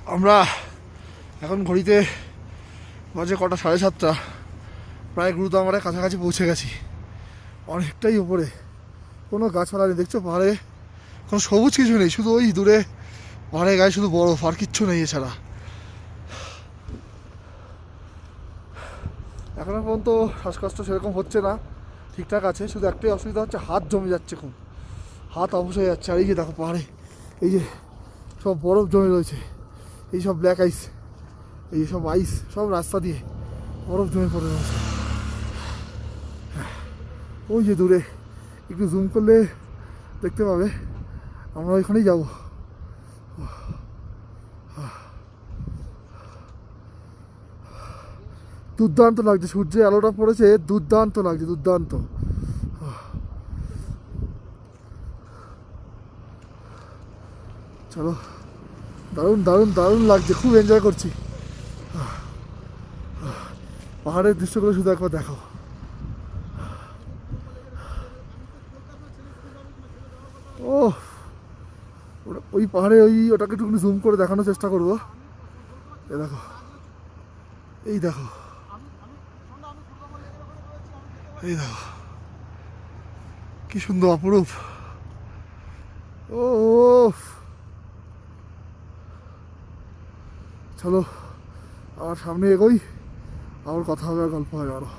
আমরা এখন ঘড়িতে বাজে কটা, 7:30। প্রায় গুরুদামারের কাছাকাছি পৌঁছে গেছি। অনেকটাই উপরে, কোনো গাছপালা নেই দেখছো পাহাড়ে, কোনো সবুজ কিছু নেই, শুধু ওই দূরে পাহাড়ের গায়ে শুধু বরফ, আর কিচ্ছু নেই এছাড়া। এখনো পর্যন্ত শ্বাসকষ্ট সেরকম হচ্ছে না, ঠিকঠাক আছে। শুধু একটাই অসুবিধা হচ্ছে, হাত জমে যাচ্ছে খুব, হাত অবশ হয়ে যাচ্ছে। আর এই যে দেখো পাহাড়ে এই যে সব বরফ জমে রয়েছে, এই সব ব্ল্যাক আইস, এই সব আইস সব রাস্তা দিয়ে বরফ জমে পড়ে রয়েছে। ওই যে দূরে একটু জুম করলে দেখতে পাবে, আমরা ওইখানেই যাব। দুর্দান্ত লাগছে, সূর্যের আলোটা পড়েছে, দুর্দান্ত লাগছে, দুর্দান্ত। চলো, দারুণ দারুণ দারুণ লাগছে, খুব এনজয় করছি। পাহাড়ের দৃশ্যগুলো শুধু একবার দেখো। ও ওই পাহাড়ে ওটাকে একটু জুম করে দেখানোর চেষ্টা করবো। এ দেখো, এই দেখো, এই দেখো কি সুন্দর অপরূপ। ও চলো আর সামনে এগোই, আবার কথা হবে, আর গল্প হবে আরো।